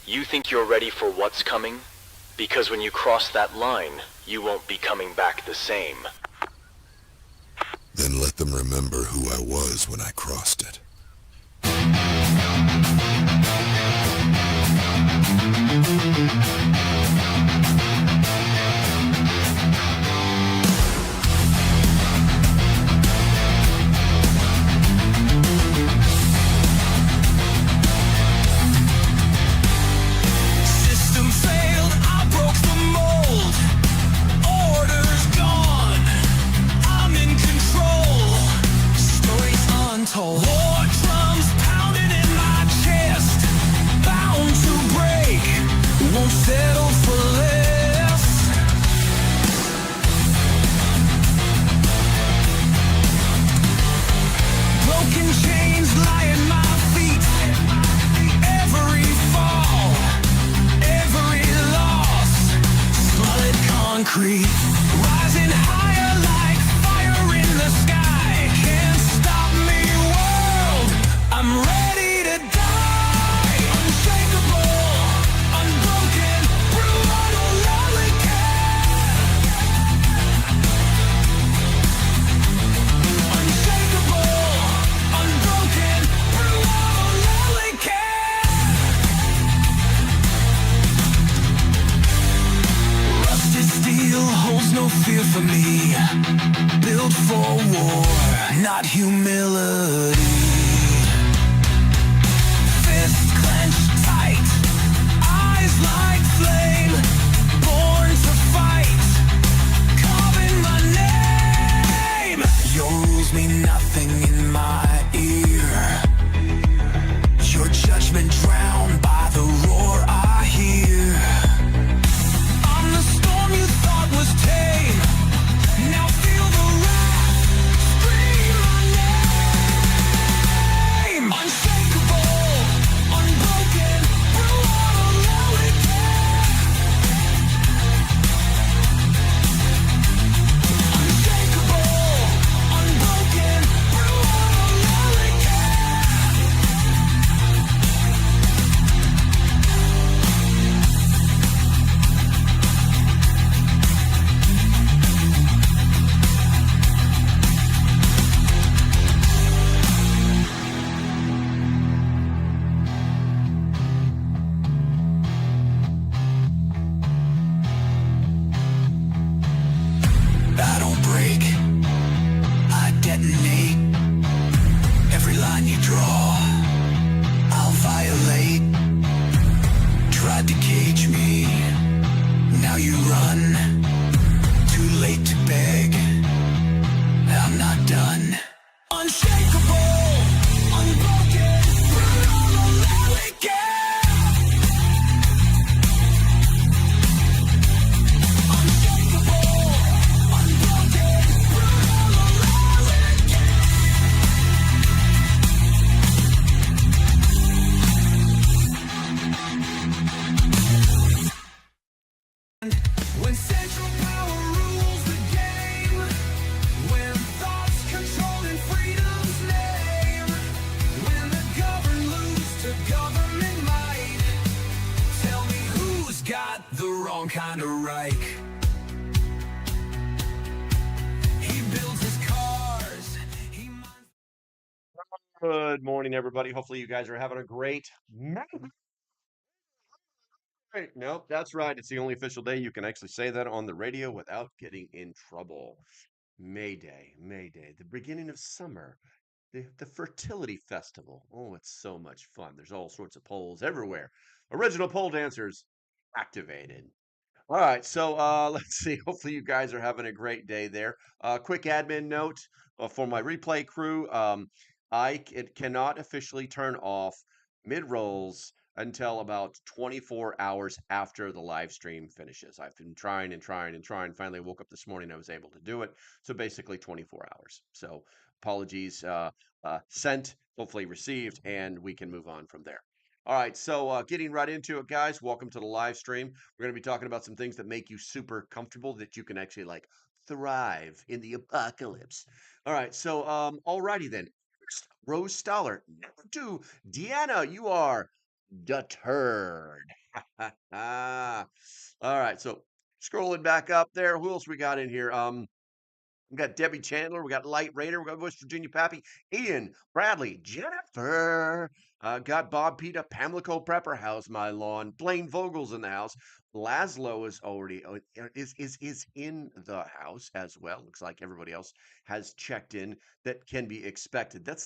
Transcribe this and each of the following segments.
You think you're ready for what's coming? Because when you cross that line, you won't be coming back the same. Then let them remember who I was when I crossed it. System failed, I broke the mold. Orders gone, I'm in control. Stories untold. War drums pounding in my chest. Bound to break, won't settle for less. Broken chains lie at my feet. Every fall, every loss, solid concrete, rising higher like fire in the sky. Can't stop me, world, I'm ready to die. Unshakable, unbroken, brutal, lonely cat. Unshakable, unbroken, brutal, lonely cat. Rusted steel holds no fear for me. Built for war, not humility. Fist clenched tight, eyes like flame. Born to fight, carving my name. Your rules mean nothing in my ear. Your judgment drowned by the roar I hear. I'm the storm you thought was tame. Now feel the wrath, scream my name. Unshakable, unbroken, brutal, lonely cat. Unshakable, unbroken, brutal, lonely cat. I don't break, I detonate. Every line you draw, I'll violate. Tried to cage me, now you run. Too late to beg, I'm not done. Unshakable, unbroken, brutal, lonely cat. Unshakable, unbroken, brutal, lonely cat. When central power rules the game, when thoughts controlling freedom's name, when the governed lose to government might, tell me who's got the wrong kind of Reich. He builds his cars, he mines. Good morning, everybody. Hopefully, you guys are having a great. Right. Nope, that's right. It's the only official day you can actually say that on the radio without getting in trouble. May Day, May Day, the beginning of summer, the fertility festival. Oh, it's so much fun. There's all sorts of poles everywhere. Original pole dancers activated. All right, so let's see. Hopefully, you guys are having a great day there. Quick admin note for my replay crew: it cannot officially turn off mid rolls until about 24 hours after the live stream finishes. I've been trying and trying and trying. Finally, woke up this morning. I was able to do it. So basically, 24 hours. So apologies. Sent, hopefully received, and we can move on from there. All right, so getting right into it, guys. Welcome to the live stream. We're going to be talking about some things that make you super comfortable that you can actually like thrive in the apocalypse. All right, so alrighty then. Rose Stoller, number 2. Deanna, you are deterred. All right, so scrolling back up there, who else we got in here? We got Debbie Chandler, we got Light Raider, we got West Virginia Pappy, Ian, Bradley, Jennifer, got Bob Peta, Pamela Cole Prepper, How's My Lawn, Blaine Vogel's in the house. Laszlo is already is in the house as well. Looks like everybody else has checked in that can be expected. That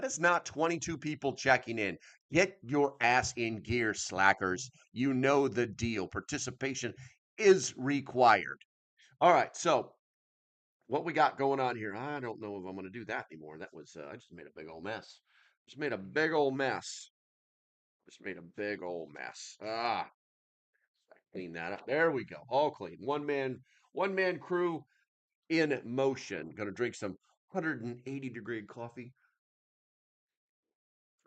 is not 22 people checking in. Get your ass in gear, slackers. You know the deal. Participation is required. All right, so what we got going on here? I don't know if I'm going to do that anymore. That was I just made a big old mess. Just made a big old mess. Just made a big old mess. Clean that up. There we go. All clean. One man crew in motion. Gonna drink some 180-degree coffee.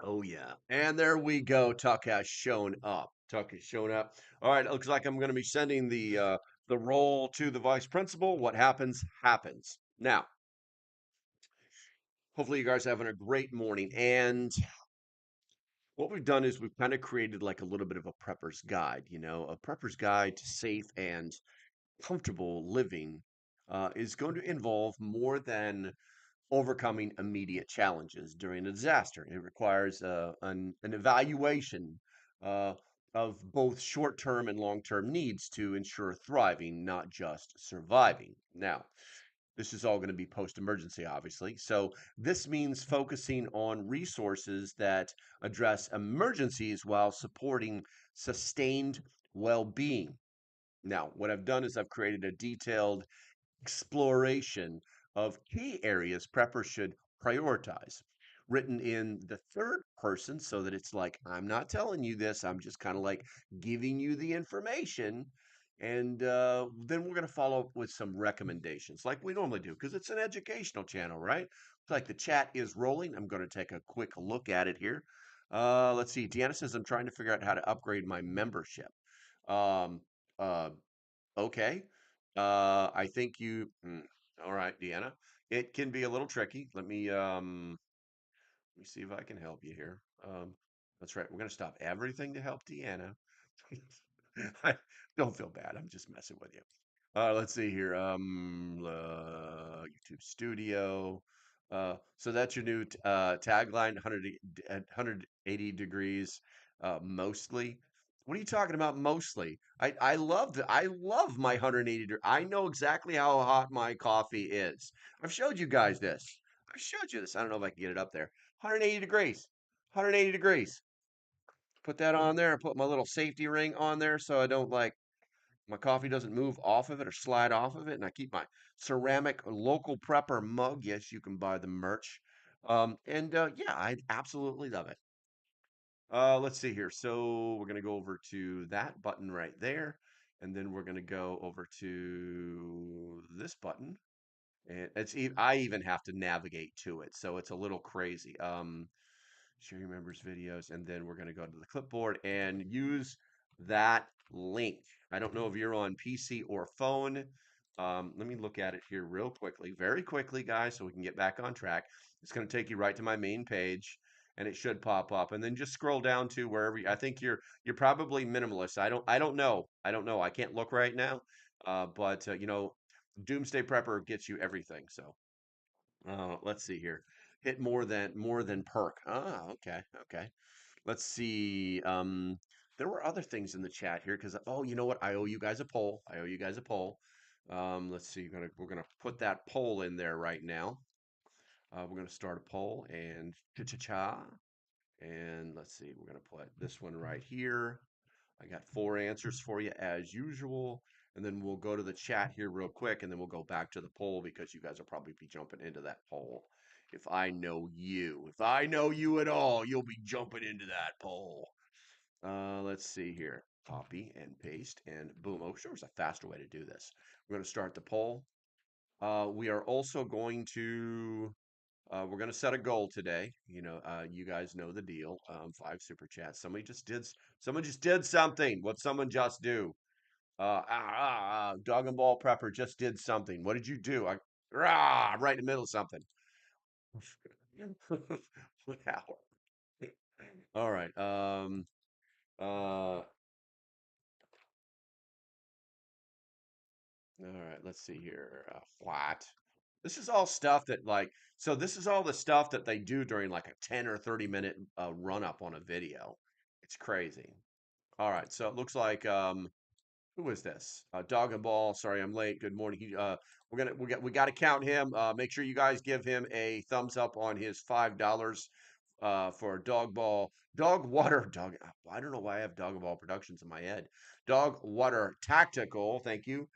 Oh yeah. And there we go. Tuck has shown up. Tuck has shown up. All right, it looks like I'm gonna be sending the role to the vice principal. What happens, happens. Now, hopefully you guys are having a great morning. And what we've done is we've kind of created like a little bit of a prepper's guide, a prepper's guide to safe and comfortable living is going to involve more than overcoming immediate challenges during a disaster. It requires an evaluation uh, of both short term and long term needs to ensure thriving, not just surviving. Now, this is all going to be post emergency, obviously. So, this means focusing on resources that address emergencies while supporting sustained well being. Now, what I've done is I've created a detailed exploration of key areas preppers should prioritize, written in the third person so that it's like, I'm not telling you this, I'm just kind of like giving you the information. And then we're going to follow up with some recommendations like we normally do because it's an educational channel, right? It's like the chat is rolling. I'm going to take a quick look at it here. Let's see. Deanna says, I'm trying to figure out how to upgrade my membership. Um, uh, Okay. I think all right, Deanna. It can be a little tricky. Let me see if I can help you here. That's right. We're gonna stop everything to help Deanna. I don't feel bad. I'm just messing with you. Let's see here. YouTube Studio. So that's your new tagline, 180 degrees, mostly. What are you talking about mostly? I love my 180 degree. I know exactly how hot my coffee is. I've showed you guys this. I've showed you this. I don't know if I can get it up there. 180 degrees. 180 degrees. Put that on there. Put my little safety ring on there so I don't like my coffee doesn't move off of it or slide off of it, and I keep my ceramic local prepper mug. Yes, you can buy the merch. And yeah, I absolutely love it. Let's see here. So we're gonna go over to that button right there, and then we're gonna go over to this button, and I even have to navigate to it, so it's a little crazy. Share your members' videos, and then we're going to go to the clipboard and use that link. I don't know if you're on PC or phone. Let me look at it here real quickly, very quickly, guys, so we can get back on track. It's going to take you right to my main page, and it should pop up. And then just scroll down to wherever I think you're probably minimalist. I don't know. I can't look right now, but Doomsday Prepper gets you everything. So. Let's see here. Hit more than perk. Ah, okay, okay. Let's see. There were other things in the chat here because you know what? I owe you guys a poll. I owe you guys a poll. Let's see. We're gonna put that poll in there right now. We're gonna start a poll and cha-cha-cha. And let's see. We're gonna put this one right here. I got 4 answers for you as usual. And then we'll go to the chat here real quick, and then we'll go back to the poll because you guys will probably be jumping into that poll. If I know you at all, you'll be jumping into that poll. Let's see here. Copy and paste and boom. Oh, sure, there's a faster way to do this. We're going to start the poll. We are also going to we're going to set a goal today. You guys know the deal. 5 super chats. Someone just did something. What someone just do? Dog and Ball Prepper just did something. What did you do? Right in the middle of something. Wow. All right. All right, let's see here. What? This is all stuff that so this is all the stuff that they do during like a 10 or 30 minute run up on a video. It's crazy. All right, so it looks like who is this? Dog and Ball. Sorry, I'm late. Good morning. We got to count him. Make sure you guys give him a thumbs up on his $5 for Dog Ball, Dog Water, Dog. I don't know why I have Dog and Ball Productions in my head. Dog Water Tactical. Thank you,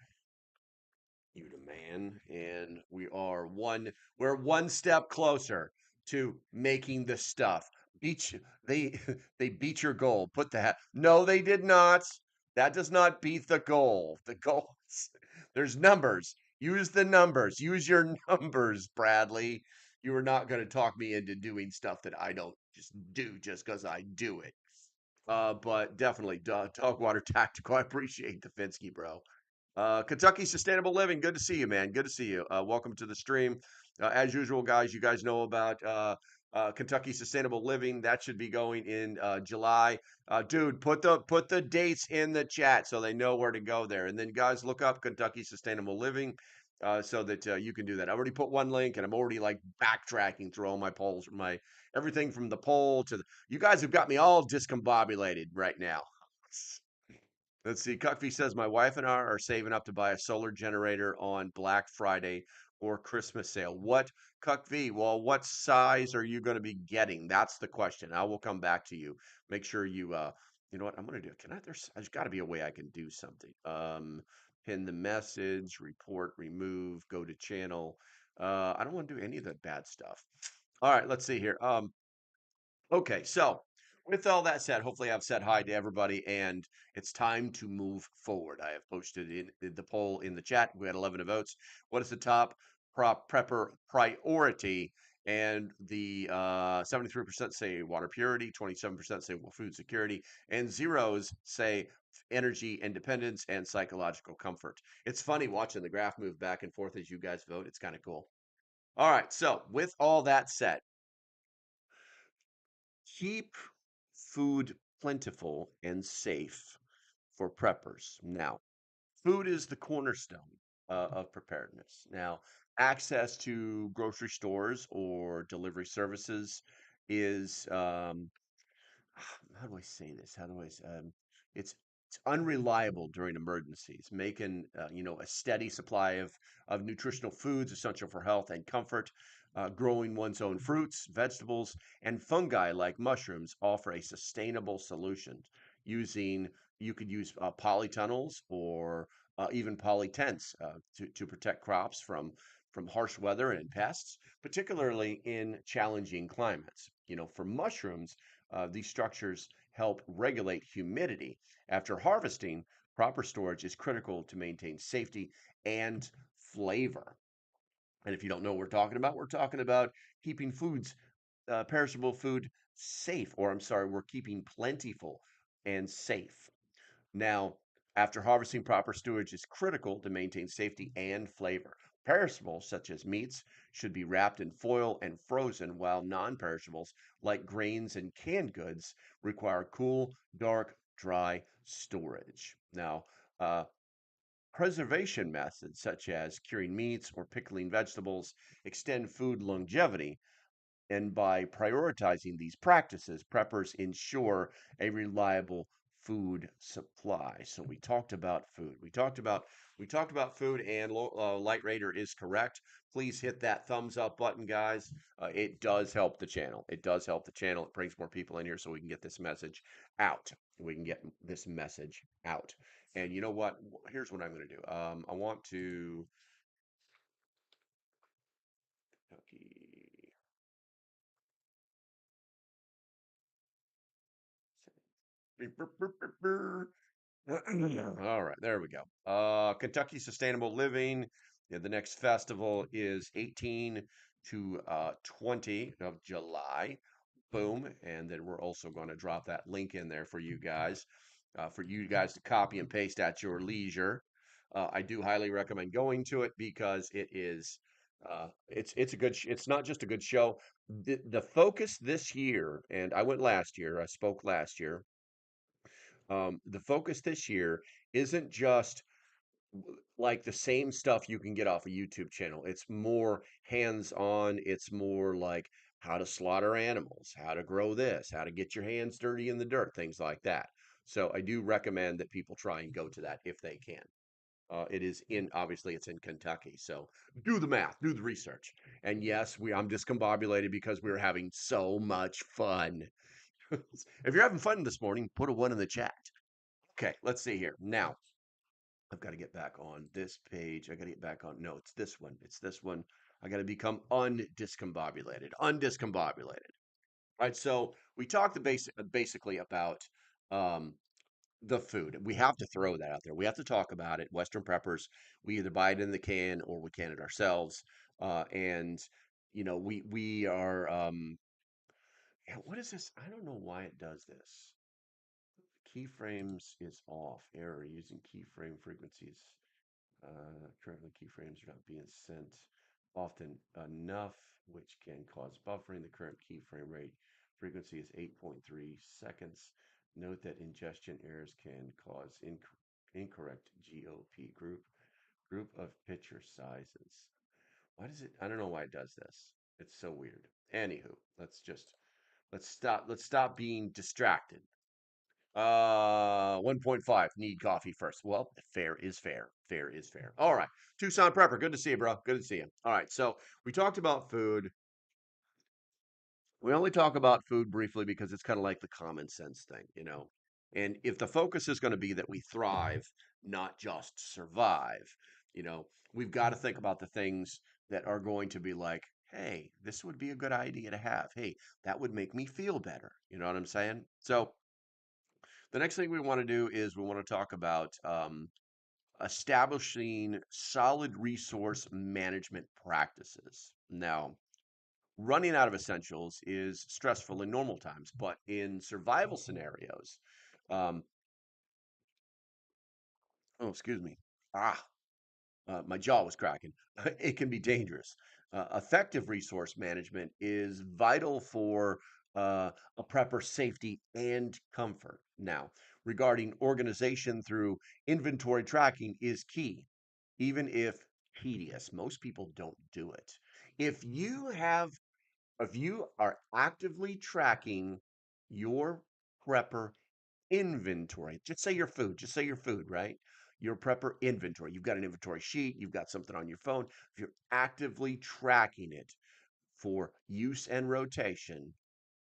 you the man. And we're one step closer to making the stuff. Beat you, they they beat your goal. Put that. No, they did not. That does not beat the goal. The goal there's numbers. Use the numbers. Use your numbers, Bradley. You are not going to talk me into doing stuff that I don't just do just because I do it. But definitely, Dog Water Tactical. I appreciate the Finsky, bro. Kentucky Sustainable Living. Good to see you, man. Good to see you. Welcome to the stream. As usual, guys, you guys know about Kentucky Sustainable Living. That should be going in July. Dude, put the dates in the chat so they know where to go there. And then, guys, look up Kentucky Sustainable Living so that you can do that. I already put one link, and I'm already like backtracking through all my polls, my everything from the poll to the. You guys have got me all discombobulated right now. Let's see. Cuckfee says my wife and I are saving up to buy a solar generator on Black Friday or Christmas sale. What Cuckfee? Well, what size are you going to be getting? That's the question. I will come back to you. Make sure you you know what I'm going to do? There's got to be a way I can do something. Pin the message, report, remove, go to channel. I don't want to do any of that bad stuff. All right, let's see here. Okay, so with all that said, hopefully I've said hi to everybody, and it's time to move forward. I have posted in the poll in the chat. We had 11 votes. What is the top prepper priority? And the 73% say water purity, 27% say food security, and zeros say energy independence and psychological comfort. It's funny watching the graph move back and forth as you guys vote. It's kind of cool. All right, so with all that said, keep food plentiful and safe for preppers. Now, food is the cornerstone of preparedness. Now, access to grocery stores or delivery services is how do I say this? It's it's unreliable during emergencies, making a steady supply of nutritional foods essential for health and comfort. Growing one's own fruits, vegetables, and fungi like mushrooms offer a sustainable solution. Using you could use polytunnels or even polytents to protect crops from harsh weather and pests, particularly in challenging climates. For mushrooms, these structures help regulate humidity. After harvesting, proper storage is critical to maintain safety and flavor. And if you don't know what we're talking about keeping perishable food safe, or I'm sorry, we're keeping plentiful and safe. Now, after harvesting, proper storage is critical to maintain safety and flavor. Perishables, such as meats, should be wrapped in foil and frozen, while non perishables, like grains and canned goods, require cool, dark, dry storage. Now, uh, preservation methods such as curing meats or pickling vegetables extend food longevity, and by prioritizing these practices, preppers ensure a reliable food supply. So we talked about food. We talked about food, and Light Raider is correct. Please hit that thumbs up button, guys. It does help the channel. It does help the channel. It brings more people in here so we can get this message out. We can get this message out. And you know what? Here's what I'm going to do. I want to. Okay. All right, there we go. Kentucky Sustainable Living. Yeah, the next festival is 18 to 20 of July. Boom. And then we're also going to drop that link in there for you guys to copy and paste at your leisure. I do highly recommend going to it because it's a it's not just a good show. The focus this year, and I went last year, I spoke last year, The focus this year isn't just like the same stuff you can get off a YouTube channel. It's more hands-on. It's more like how to slaughter animals, how to grow this, how to get your hands dirty in the dirt, things like that. So I do recommend that people try and go to that if they can. It is in obviously it's in Kentucky, so do the math, do the research. And yes, I'm discombobulated because we're having so much fun. If you're having fun this morning, put a one in the chat. Okay, let's see here. Now, I've got to get back on this page. I got to get back on. No, it's this one. It's this one. I got to become undiscombobulated. Undiscombobulated. Right. So we talked basically about um, the food. We have to throw that out there. We have to talk about it. Western preppers, we either buy it in the can or we can it ourselves. And we are. Yeah, what is this? I don't know why it does this. Keyframes is off. Error using keyframe frequencies. Currently, keyframes are not being sent often enough, which can cause buffering. The current keyframe rate frequency is 8.3 seconds. Note that ingestion errors can cause incorrect GOP group of picture sizes. Why does it? I don't know why it does this. It's so weird. Anywho, let's stop being distracted. 1.5. Need coffee first. Well, fair is fair. Fair is fair. All right. Tucson Prepper. Good to see you, bro. Good to see you. All right. So we talked about food. We only talk about food briefly because it's kind of like the common sense thing. And if the focus is going to be that we thrive, not just survive, we've got to think about the things that are going to be like, hey, this would be a good idea to have. Hey, that would make me feel better. You know what I'm saying? So the next thing we want to do is we want to talk about establishing solid resource management practices. Now, running out of essentials is stressful in normal times, but in survival scenarios, um, oh, excuse me. Ah, my jaw was cracking. It can be dangerous. Effective resource management is vital for a prepper's safety and comfort. Now, regarding organization through inventory tracking is key, even if tedious. Most people don't do it. If you have, if you are actively tracking your prepper inventory. Just say your food, right? Your prepper inventory. You've got an inventory sheet, you've got something on your phone. If you're actively tracking it for use and rotation,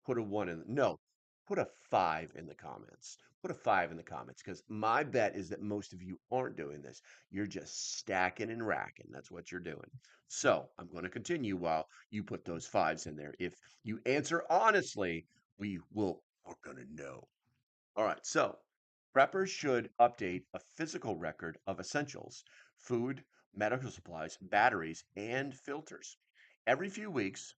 put a one in. No, put a five in the comments. Put a five in the comments because my bet is that most of you aren't doing this. You're just stacking and racking. That's what you're doing. So I'm going to continue while you put those fives in there. If you answer honestly, we're going to know. All right, so preppers should update a physical record of essentials, food, medical supplies, batteries, and filters. Every few weeks,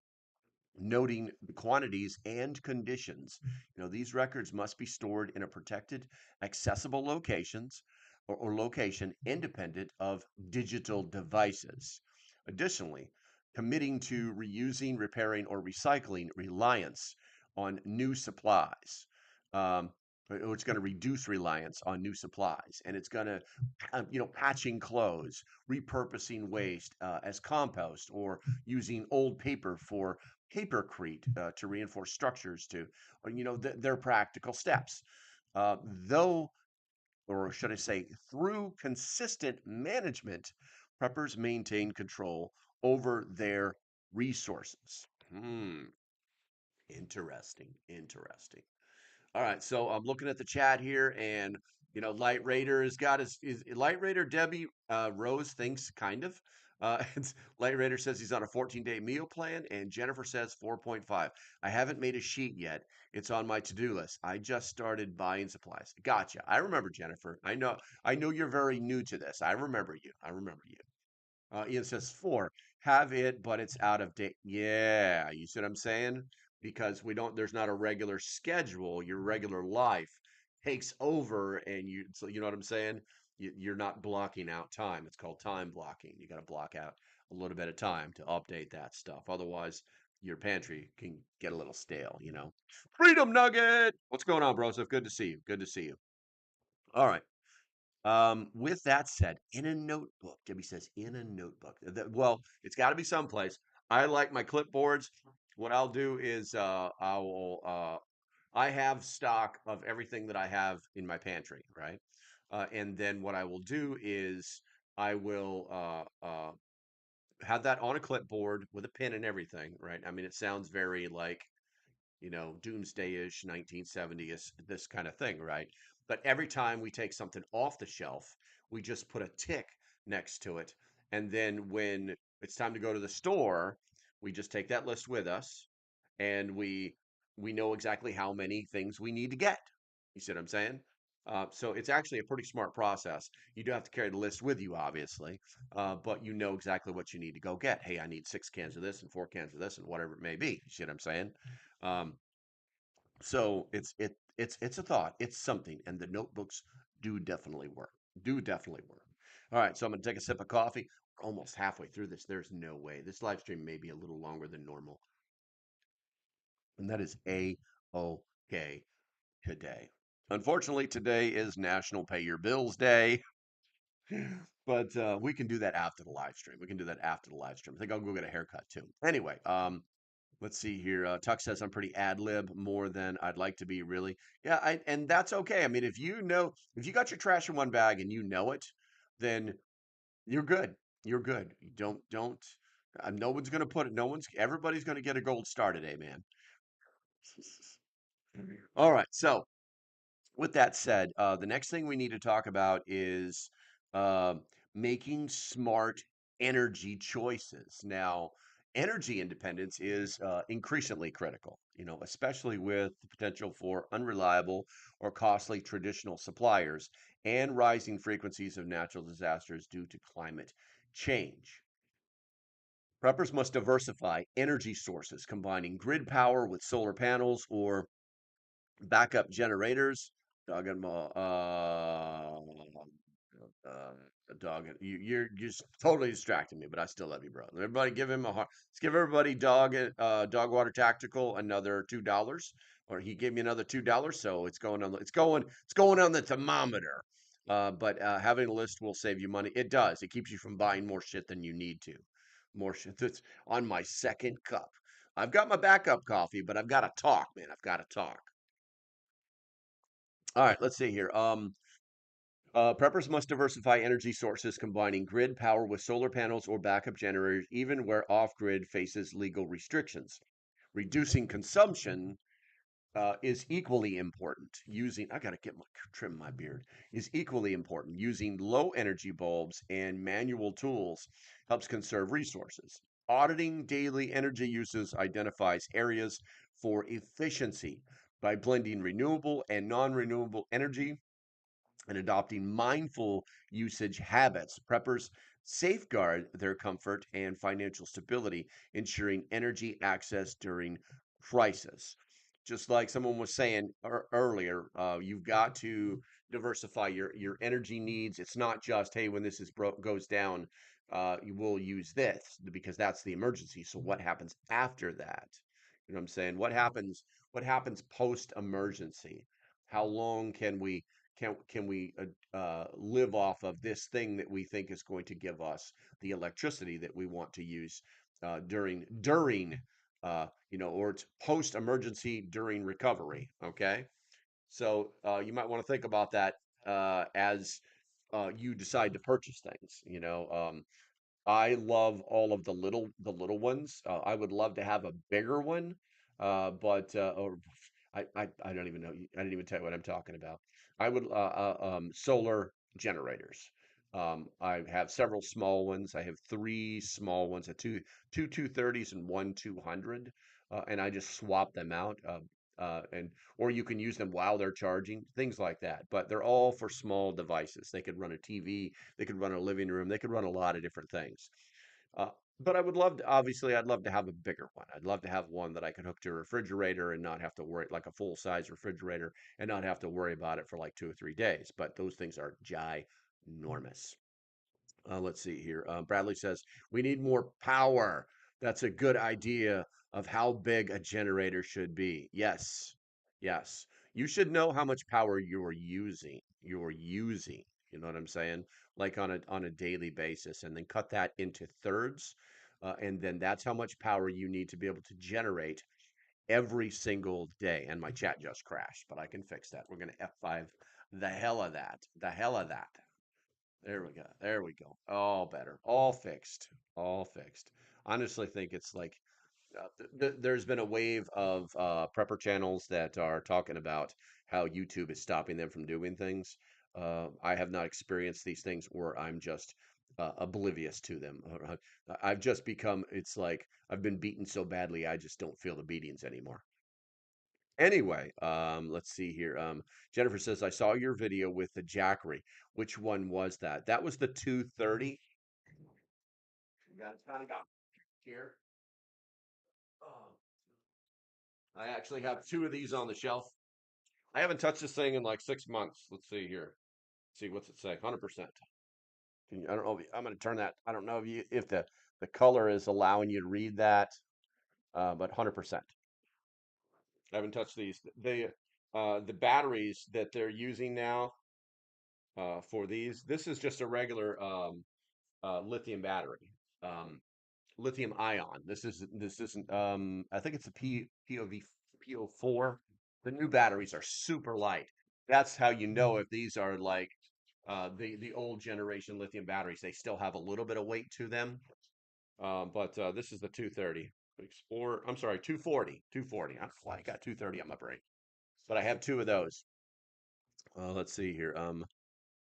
noting the quantities and conditions. These records must be stored in a protected, accessible or location independent of digital devices. Additionally, committing to reusing, repairing, or recycling reliance on new supplies. Um, or it's going to reduce reliance on new supplies, and it's going to, patching clothes, repurposing waste as compost, or using old paper for papercrete to reinforce structures to, their practical steps. Though, or should I say, through consistent management, preppers maintain control over their resources. Interesting, interesting. All right, so I'm looking at the chat here, and Light Raider has got his Light Raider Debbie Rose thinks kind of. Light Raider says he's on a 14-day meal plan, and Jennifer says 4.5. I haven't made a sheet yet. It's on my to-do list. I just started buying supplies. Gotcha. I remember Jennifer. I know you're very new to this. I remember you. I remember you. Ian says 4. Have it, but it's out of date. Yeah, you see what I'm saying? Because there's not a regular schedule. Your regular life takes over, and so you know what I'm saying? You're not blocking out time. It's called time blocking. You got to block out a little bit of time to update that stuff. Otherwise, your pantry can get a little stale. Freedom Nugget! What's going on, bro? So good to see you. Good to see you. All right. With that said, in a notebook, Debbie says, in a notebook. Well, it's got to be someplace. I like my clipboards. What I'll do is I have stock of everything that I have in my pantry, right? And then what I will do is I will have that on a clipboard with a pen and everything, right? I mean, it sounds very like, doomsday-ish, 1970s, this kind of thing, right? But every time we take something off the shelf, we just put a tick next to it. And then when it's time to go to the store, we just take that list with us and we know exactly how many things we need to get. You see what I'm saying? So it's actually a pretty smart process. You do have to carry the list with you, obviously, but you know exactly what you need to go get. Hey, I need 6 cans of this and 4 cans of this and whatever it may be. You see what I'm saying? Um, so it's a thought. It's something, and the notebooks do definitely work. Do definitely work. All right, so I'm gonna take a sip of coffee. We're almost halfway through this. There's no way. This live stream may be a little longer than normal, and that is a-okay today. Unfortunately, today is National Pay Your Bills Day, but we can do that after the live stream. We can do that after the live stream. I think I'll go get a haircut too. Anyway, let's see here. Tuck says I'm pretty ad lib more than I'd like to be, really. Yeah, and that's okay. I mean, if you got your trash in one bag and you know it, then you're good. You're good. You don't. No one's gonna put it. No one's. Everybody's gonna get a gold star today, man. All right. So with that said, the next thing we need to talk about is uh, making smart energy choices. Now, energy independence is increasingly critical, especially with the potential for unreliable or costly traditional suppliers and rising frequencies of natural disasters due to climate change. Preppers must diversify energy sources, combining grid power with solar panels or backup generators. Dog and uh, dog. You're just totally distracting me, but I still love you, bro. Everybody, give him a heart. Let's give everybody dog water tactical another $2, or he gave me another $2, so it's going on. It's going on the thermometer. But having a list will save you money. It does. It keeps you from buying more shit than you need to. More shit that's on my second cup. I've got my backup coffee, but I've got to talk, man. I've got to talk. All right, let's see here. Preppers must diversify energy sources, combining grid power with solar panels or backup generators, even where off grid faces legal restrictions. Reducing consumption is equally important. I got to trim my beard, is equally important. Using low energy bulbs and manual tools helps conserve resources. Auditing daily energy uses identifies areas for efficiency by blending renewable and non renewable energy and adopting mindful usage habits. Preppers safeguard their comfort and financial stability, ensuring energy access during crisis. Just like someone was saying earlier, you've got to diversify your energy needs. It's not just, hey, when this goes down, you will use this because that's the emergency. So what happens after that? You know what I'm saying? What happens post emergency? How long can we live off of this thing that we think is going to give us the electricity that we want to use during or it's post emergency during recovery. Okay, so you might want to think about that as you decide to purchase things. I love all of the little ones. I would love to have a bigger one, but or I don't even know. I didn't even tell you what I'm talking about. I would solar generators. I have several small ones. I have three small ones, two 230s and one 200, and I just swap them out. And or you can use them while they're charging, things like that. But they're all for small devices. They could run a TV, they could run a living room, they could run a lot of different things. Uh, but obviously, I'd love to have a bigger one. I'd love to have one that I could hook to a refrigerator and not have to worry, like a full size refrigerator, and not have to worry about it for like 2 or 3 days. But those things are ginormous. Let's see here. Bradley says, we need more power. That's a good idea of how big a generator should be. Yes. Yes. You should know how much power you're using. You're using. You know what I'm saying? Like on a daily basis, and then cut that into thirds, and then that's how much power you need to be able to generate every single day. And my chat just crashed, but I can fix that. We're gonna F5 the hell of that. The hell of that. There we go. There we go. All better. All fixed. All fixed. Honestly, think it's like there's been a wave of prepper channels that are talking about how YouTube is stopping them from doing things. I have not experienced these things, or I'm just oblivious to them. I've just become, it's like I've been beaten so badly, I just don't feel the beatings anymore. Anyway, let's see here. Jennifer says, I saw your video with the Jackery. Which one was that? That was the 230. You got it, kind of got here. Oh, I actually have two of these on the shelf. I haven't touched this thing in like 6 months. Let's see here. See what's it say? 100%. I don't know. I'm going to turn that. I don't know if the color is allowing you to read that, but 100%. I haven't touched these. The batteries that they're using now for these. This is just a regular lithium battery. Um, Lithium ion. This isn't I think it's a PO4. The new batteries are super light. That's how you know if these are like the old generation lithium batteries. They still have a little bit of weight to them. But this is the 230 Explorer. I'm sorry, 240. 240. I got 230 on my brain. But I have two of those. Let's see here.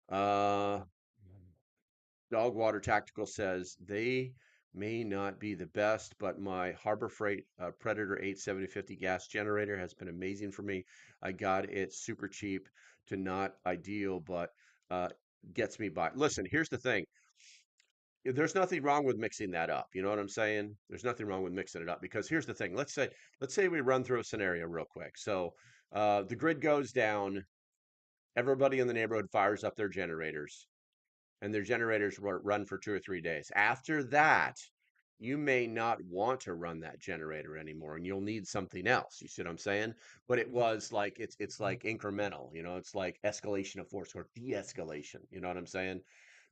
Uh Dogwater Tactical says they may not be the best, but my Harbor Freight Predator 87050 gas generator has been amazing for me. I got it super cheap to not ideal, but uh, gets me by. Listen, here's the thing. There's nothing wrong with mixing that up. You know what I'm saying? There's nothing wrong with mixing it up because here's the thing. Let's say we run through a scenario real quick. So the grid goes down. Everybody in the neighborhood fires up their generators and their generators will run for 2 or 3 days. After that, you may not want to run that generator anymore and you'll need something else. You see what I'm saying? But it was like it's like incremental, it's like escalation of force or de-escalation. You know what I'm saying?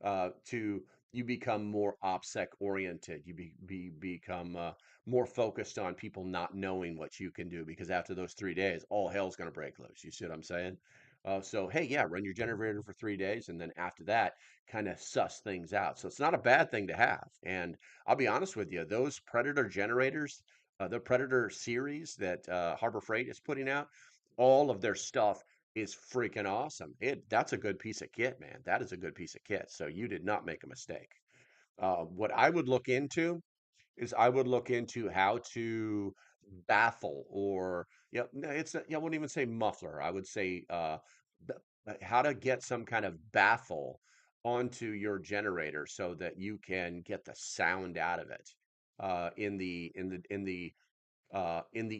To you become more OPSEC oriented. You become more focused on people not knowing what you can do because after those 3 days, all hell's gonna break loose. You see what I'm saying? So hey, yeah, run your generator for 3 days, and then after that, kind of suss things out. So it's not a bad thing to have. And I'll be honest with you, those Predator generators, the Predator series that Harbor Freight is putting out, all of their stuff is freaking awesome. That's a good piece of kit, man. That is a good piece of kit. So you did not make a mistake. What I would look into is I would look into how to baffle or no, it's not, I wouldn't even say muffler. I would say how to get some kind of baffle onto your generator so that you can get the sound out of it. In the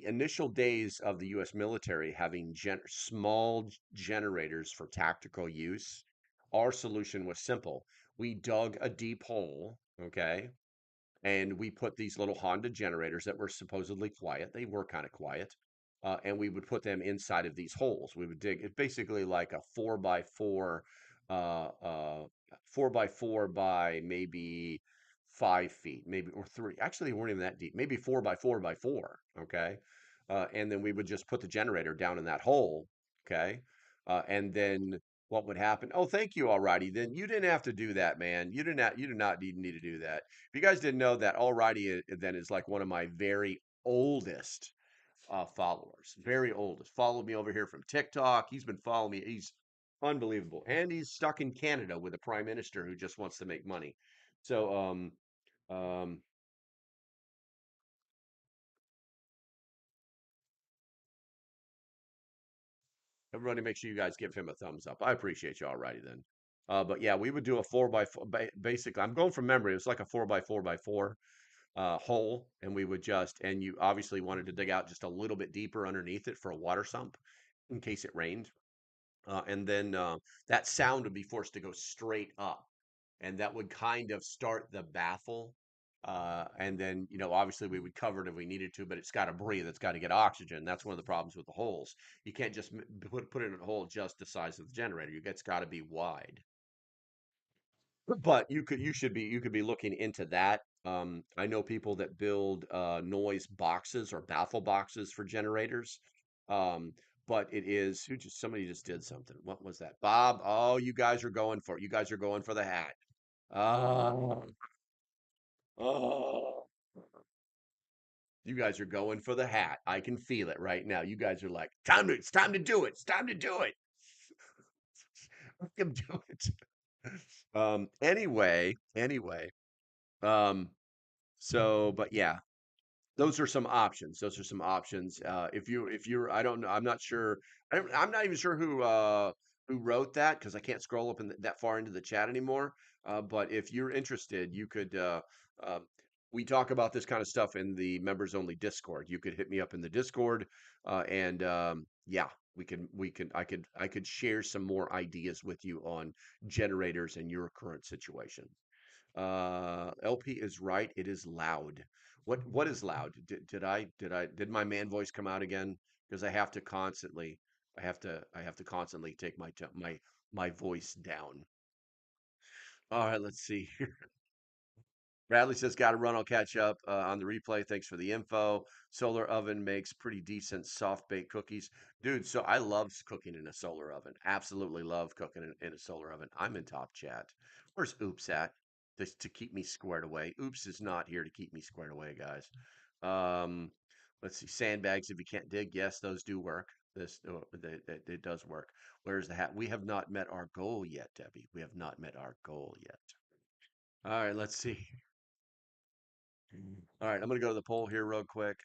initial days of the U.S. military having small generators for tactical use, our solution was simple. We dug a deep hole, okay, and we put these little Honda generators that were supposedly quiet. They were kind of quiet. And we would put them inside of these holes. We would dig it basically like a 4x4, 4x4 by maybe 5 feet, maybe or three. Actually, they weren't even that deep. Maybe 4x4 by 4. Okay. And then we would just put the generator down in that hole. Okay. And then what would happen? Oh, thank you. Alrighty. Then you didn't have to do that, man. You do not need to do that. If you guys didn't know that, Alrighty then is like one of my very oldest followers, very oldest. Followed me over here from TikTok. He's been following me. He's unbelievable, and he's stuck in Canada with a prime minister who just wants to make money. So, um, everybody, make sure you guys give him a thumbs up. I appreciate you. Alrighty then. But yeah, we would do a 4x4. Basically, I'm going from memory. It was like a 4x4 by 4 hole, and we would just, and you obviously wanted to dig out just a little bit deeper underneath it for a water sump in case it rained. And then that sound would be forced to go straight up, and that would kind of start the baffle. And then, obviously we would cover it if we needed to, but it's got to breathe. It's got to get oxygen. That's one of the problems with the holes. You can't just put it in a hole just the size of the generator. It's got to be wide. But you could be looking into that. I know people that build noise boxes or baffle boxes for generators. Um, but it is somebody just did something. What was that? Bob, oh, you guys are going for the hat. Oh, oh. You guys are going for the hat. I can feel it right now. You guys are like, it's time to do it. It's time to do it. Let them do it. Anyway. Um, but yeah, those are some options. Those are some options. If you're, I don't know, I'm not sure. I'm not even sure who wrote that because I can't scroll up that far into the chat anymore. But if you're interested, you could. Uh, we talk about this kind of stuff in the members only Discord. You could hit me up in the Discord, and yeah, I could share some more ideas with you on generators in your current situation. LP is right. It is loud. What is loud? Did my man voice come out again? Because I have to constantly take my voice down. All right, let's see. Bradley says, "Got to run. I'll catch up on the replay. Thanks for the info. Solar oven makes pretty decent soft baked cookies, dude. So I love cooking in a solar oven. Absolutely love cooking in a solar oven. I'm in top chat. Where's Oops at? This to keep me squared away. Oops is not here to keep me squared away, guys. Um, let's see. Sandbags if you can't dig. Yes, those do work. It does work. Where's the hat? We have not met our goal yet, Debbie. We have not met our goal yet. All right, let's see. All right, I'm gonna go to the poll here real quick.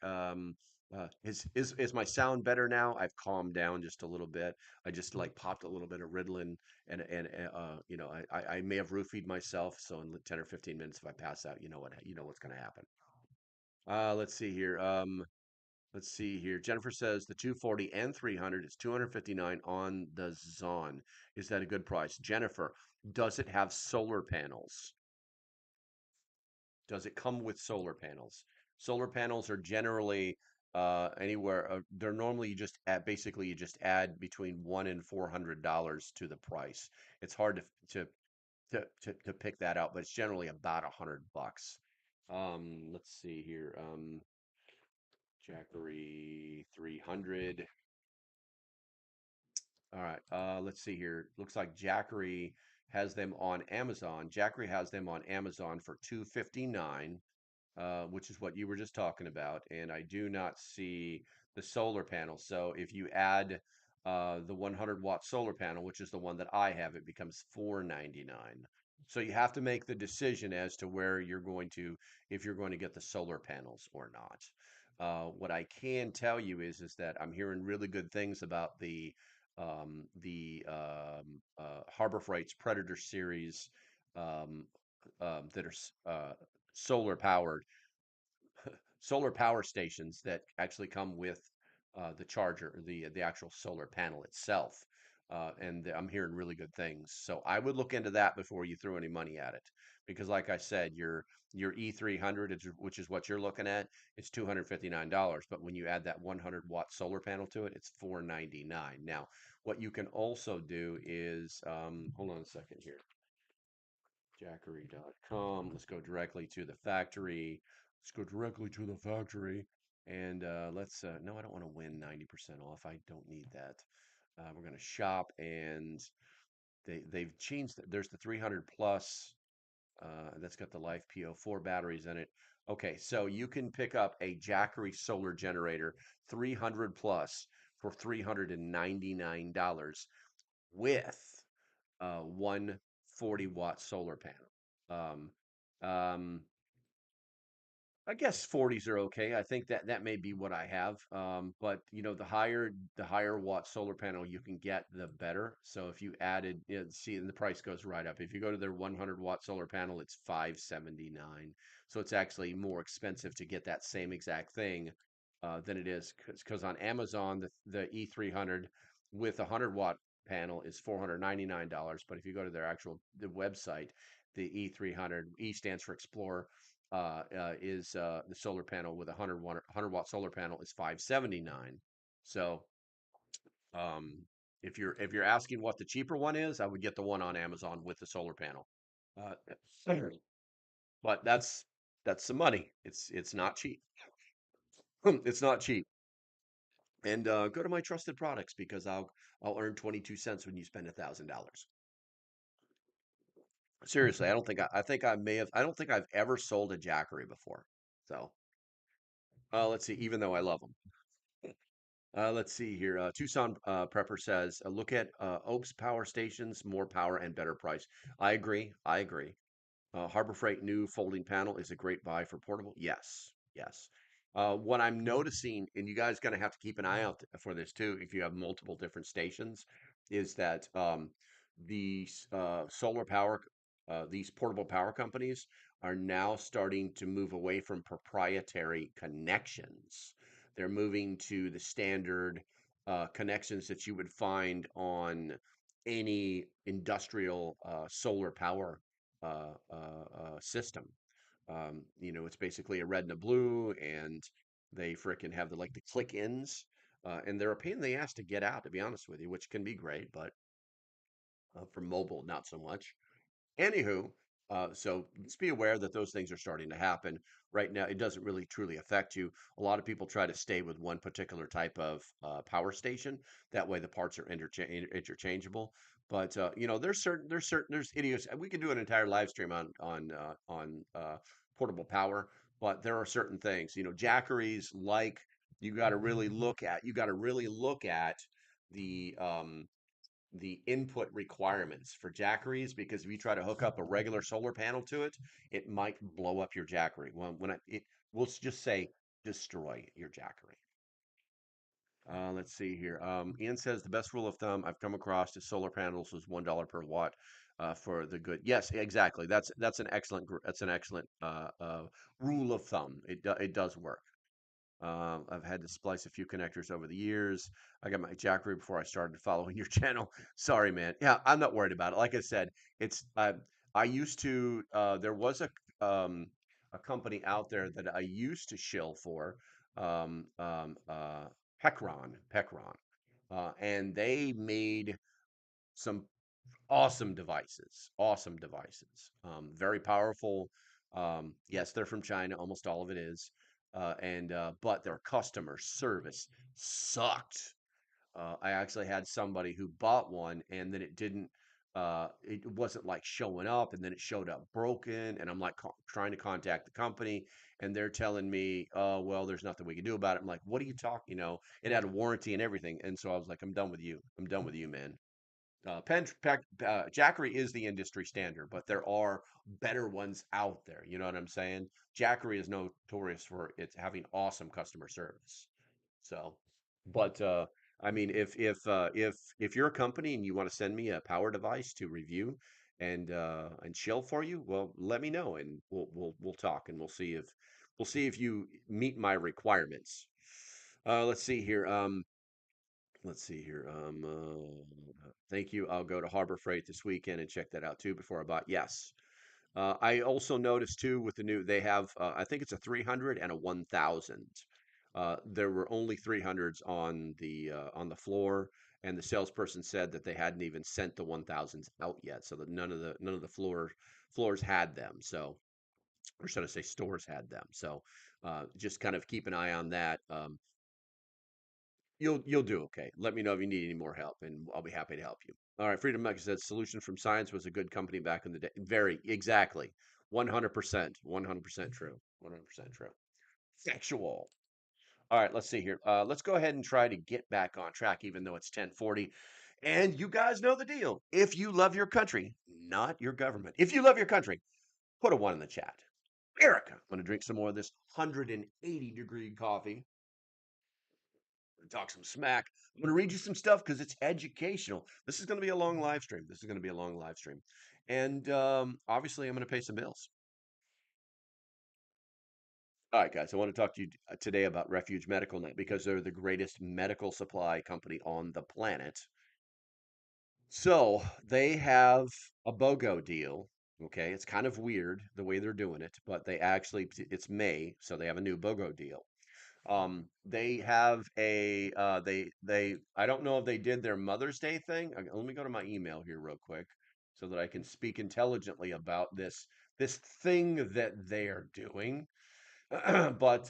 Is my sound better now? I've calmed down just a little bit. I just like popped a little bit of Ritalin, and I may have roofied myself. So in 10 or 15 minutes, if I pass out, you know what's gonna happen. Let's see here. Let's see here. Jennifer says the 240 and 300 is 259 on the Zon. Is that a good price? Jennifer, does it have solar panels? Does it come with solar panels? Solar panels are generally anywhere. They're normally you just add basically you just add between $100 and $400 to the price. It's hard to pick that out, but it's generally about $100. Let's see here. Jackery 300. All right. Let's see here. Looks like Jackery has them on Amazon. Jackery has them on Amazon for 259, which is what you were just talking about. And I do not see the solar panel. So if you add the 100-watt solar panel, which is the one that I have, it becomes 499. So you have to make the decision as to where you're going to, if you're going to get the solar panels or not. What I can tell you is that I'm hearing really good things about the Harbor Freight's Predator series um, that are solar powered solar power stations that actually come with the charger, the actual solar panel itself. I'm hearing really good things. So I would look into that before you throw any money at it, because like I said, your E300, which is what you're looking at, it's $259. But when you add that 100-watt solar panel to it, it's $499. Now, what you can also do is, hold on a second here. Jackery.com. Let's go directly to the factory. Let's go directly to the factory. And no, I don't want to win 90% off. I don't need that. We're going to shop, and they've changed. There's the 300 plus. That's got the Life PO4 batteries in it. Okay, so you can pick up a Jackery solar generator 300 plus for $399 with one 40-watt solar panel. Um, um, I guess 40s are okay. I think that may be what I have. But the higher watt solar panel you can get, the better. So if you added, see, and the price goes right up. If you go to their 100-watt solar panel, it's 579. So it's actually more expensive to get that same exact thing than it is because on Amazon the E300 with a 100-watt panel is $499. But if you go to their actual the website, the E300, E stands for Explorer, is the solar panel with a 100 watt solar panel is 579. So um, if you're asking what the cheaper one is, I would get the one on Amazon with the solar panel. Uh, but that's some money. It's not cheap. It's not cheap. And go to my trusted products because I'll earn 22 cents when you spend $1,000. Seriously, I think I may have I don't think I've ever sold a Jackery before. So let's see. Even though I love them, let's see here. Tucson Prepper says, look at Oaks power stations, more power and better price. I agree. I agree. Harbor Freight new folding panel is a great buy for portable. Yes, yes. What I'm noticing, and you guys going to have to keep an eye out for this too, if you have multiple different stations, is that these solar power, these portable power companies are now starting to move away from proprietary connections. They're moving to the standard connections that you would find on any industrial solar power system. It's basically a red and a blue, and they frickin' have the click ins, and they're a pain in the ass to get out, to be honest with you, which can be great, but for mobile, not so much. Anywho, so just be aware that those things are starting to happen. Right now, it doesn't really truly affect you. A lot of people try to stay with one particular type of power station. That way, the parts are interchangeable. But there's idiots. We could do an entire live stream on portable power, but there are certain things. Jackeries like you got to really look at the input requirements for Jackeries because if you try to hook up a regular solar panel to it, it might blow up your Jackery. Well, we'll just say destroy your Jackery. Let's see here. Ian says the best rule of thumb I've come across is solar panels was $1 per watt for the good. Yes, exactly. That's an excellent rule of thumb. It does work. I've had to splice a few connectors over the years. I got my Jackery before I started following your channel. Sorry, man. Yeah, I'm not worried about it. Like I said, it's I used to. There was a company out there that I used to shill for, um, um, uh, Pecron, and they made some awesome devices, very powerful. Yes, they're from China, almost all of it is, and but their customer service sucked. I actually had somebody who bought one and then it wasn't like showing up, and then it showed up broken, and I'm like trying to contact the company, and they're telling me, oh well, there's nothing we can do about it. I'm like, what are you talking, it had a warranty and everything, and so I was like, I'm done with you, man. Jackery is the industry standard, but there are better ones out there. You know what I'm saying? Jackery is notorious for its having awesome customer service. So, but I mean, if you're a company and you want to send me a power device to review and shill for you, well, let me know and we'll talk and we'll see if you meet my requirements. Let's see here. Let's see here. Thank you. I'll go to Harbor Freight this weekend and check that out too before I buy. Yes. I also noticed too with the new, they have, I think it's a 300 and a 1000. There were only 300s on the floor, and the salesperson said that they hadn't even sent the 1000s out yet, so that none of the floors had them. So, or should I say, stores had them. So, just kind of keep an eye on that. You'll do okay. Let me know if you need any more help, and I'll be happy to help you. All right, Freedom Mecca says Solution from Science was a good company back in the day. Very exactly, 100%, 100% true, 100% true. Factual. All right, let's see here. Let's go ahead and try to get back on track, even though it's 10:40. And you guys know the deal. If you love your country, not your government. If you love your country, put a one in the chat. Erica, I'm gonna drink some more of this 180-degree coffee. Talk some smack. I'm going to read you some stuff because it's educational. This is going to be a long live stream. This is going to be a long live stream. And obviously, I'm going to pay some bills. All right, guys, I want to talk to you today about Refuge Medical Net because they're the greatest medical supply company on the planet. So they have a BOGO deal Okay, it's kind of weird the way they're doing it, but they actually it's May, so they have a new BOGO deal. They have a they I don't know if they did their Mother's Day thing. Let me go to my email here real quick so that I can speak intelligently about this thing that they are doing. But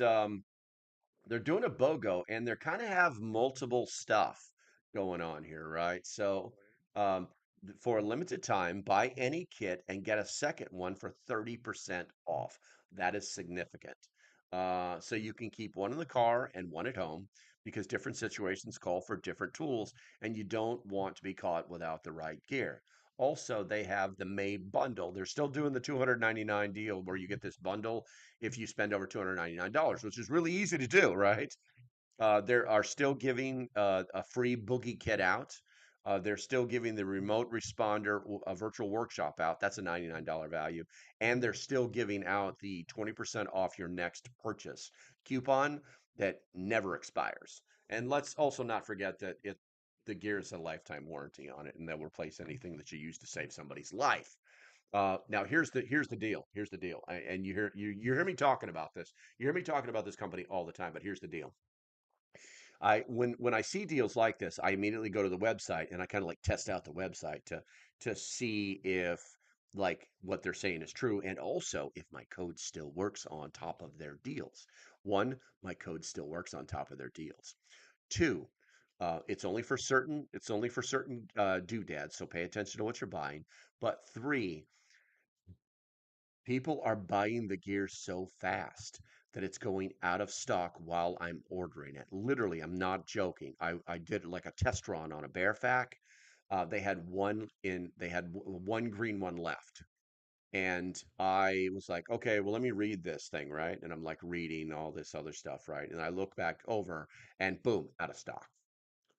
they're doing a BOGO and they're kind of have multiple stuff going on here, right? So, for a limited time, buy any kit and get a second one for 30% off. That is significant. So you can keep one in the car and one at home because different situations call for different tools and you don't want to be caught without the right gear. Also, they have the May bundle. They're still doing the 299 deal where you get this bundle if you spend over $299, which is really easy to do, right? There are still giving a free boogie kit out. They're still giving the remote responder a virtual workshop out. That's a $99 value. And they're still giving out the 20% off your next purchase coupon that never expires. And let's also not forget that the gear is a lifetime warranty on it, and they'll replace anything that you use to save somebody's life. Now here's the deal. Here's the deal. And you hear me talking about this. You hear me talking about this company all the time. But here's the deal. I when I see deals like this, I immediately go to the website and I kind of like test out the website to see if like what they're saying is true and also if my code still works on top of their deals. One, my code still works on top of their deals. Two, it's only for certain doodads, so pay attention to what you're buying. But three, people are buying the gear so fast that it's going out of stock while I'm ordering it. Literally, I'm not joking. I did like a test run on a Bearfac. They had one green one left. And I was like, okay, well, let me read this thing, right? And I'm like reading all this other stuff, right? And I look back over and boom, out of stock.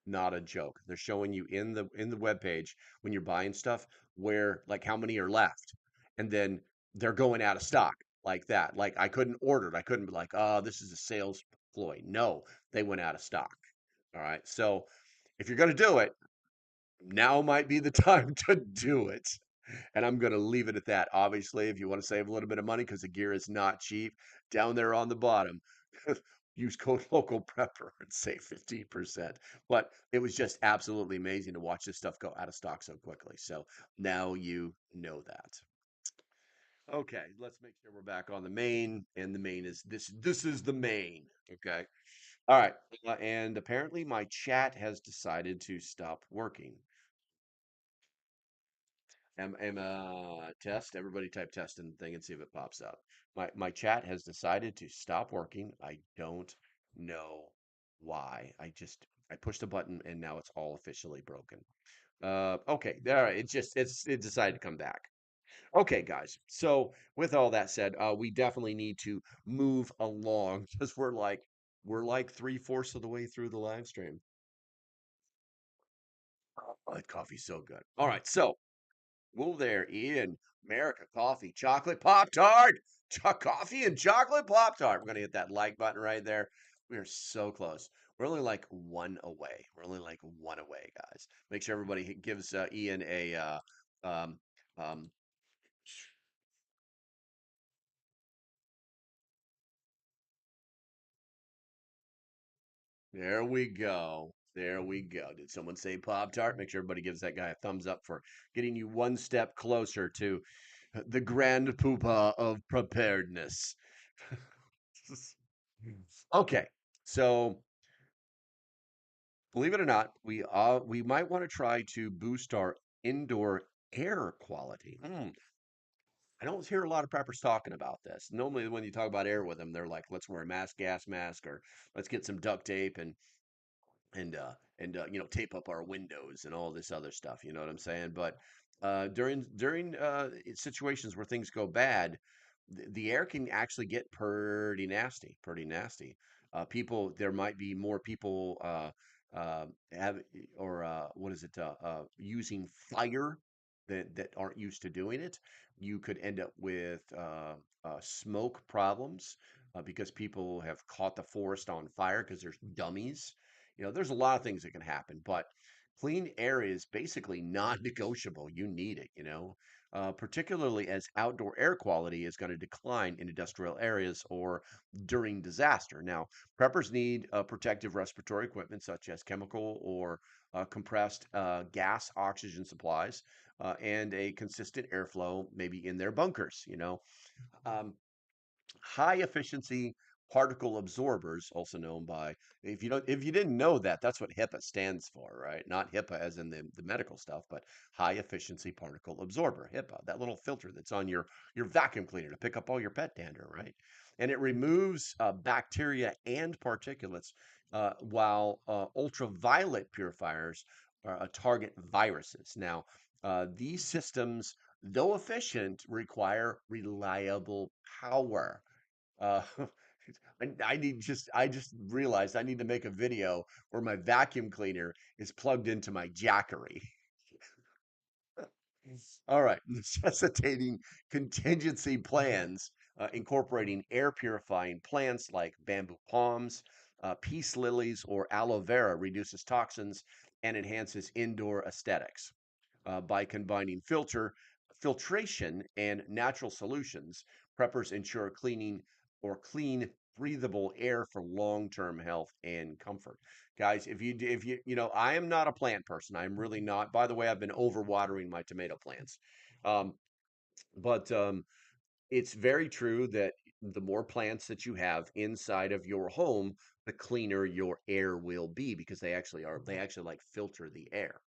Not a joke. They're showing you in the web page when you're buying stuff where like how many are left, and then they're going out of stock like that. Like I couldn't order it. I couldn't be like, oh, this is a sales ploy. No, they went out of stock. All right. So if you're gonna do it, now might be the time to do it. And I'm going to leave it at that. Obviously, if you want to save a little bit of money because the gear is not cheap, down there on the bottom, use code local prepper and save 15%. But it was just absolutely amazing to watch this stuff go out of stock so quickly. So now you know that. Okay, let's make sure we're back on the main. And the main is this is the main. Okay. All right. And apparently my chat has decided to stop working. Test. Everybody type test in the thing and see if it pops up. My chat has decided to stop working. I don't know why. I pushed a button and now it's all officially broken. Okay, all right. It decided to come back. Okay, guys. So with all that said, we definitely need to move along because we're like three-fourths of the way through the live stream. Oh, that coffee's so good. All right, so whoa there, Ian. America Coffee Chocolate Pop Tart. Coffee and chocolate Pop Tart. We're going to hit that like button right there. We are so close. We're only like one away. We're only like one away, guys. Make sure everybody gives Ian a. Um, um, there we go. There we go. Did someone say Pop Tart? Make sure everybody gives that guy a thumbs up for getting you one step closer to the grand poobah of preparedness. Okay, so believe it or not, we might want to try to boost our indoor air quality. I don't hear a lot of preppers talking about this. Normally, when you talk about air with them, they're like, "Let's wear a mask, gas mask, or let's get some duct tape and tape up our windows and all this other stuff." You know what I'm saying? But during situations where things go bad, the air can actually get pretty nasty, pretty nasty. People, there might be more people have or what is it? Using fire that aren't used to doing it. You could end up with smoke problems because people have caught the forest on fire because there's dummies. There's a lot of things that can happen, but Clean air is basically non-negotiable. You need it, particularly as outdoor air quality is going to decline in industrial areas or during disaster. Now, preppers need protective respiratory equipment such as chemical or compressed gas oxygen supplies and a consistent airflow, maybe in their bunkers. Um, High efficiency particle absorbers, also known by, if you didn't know that, that's what HIPAA stands for, right? Not HIPAA as in the medical stuff, but high efficiency particle absorber, HIPAA, that little filter that's on your vacuum cleaner to pick up all your pet dander, right? And it removes bacteria and particulates, while ultraviolet purifiers target viruses. Now, these systems, though efficient, require reliable power. uh, I just realized I need to make a video where my vacuum cleaner is plugged into my Jackery. All right, necessitating contingency plans, incorporating air purifying plants like bamboo palms, peace lilies, or aloe vera reduces toxins and enhances indoor aesthetics. By combining filtration and natural solutions, preppers ensure clean, breathable air for long-term health and comfort. Guys, I am not a plant person. I'm really not. By the way, I've been overwatering my tomato plants. Um, but it's very true that the more plants that you have inside of your home, the cleaner your air will be because they actually like filter the air.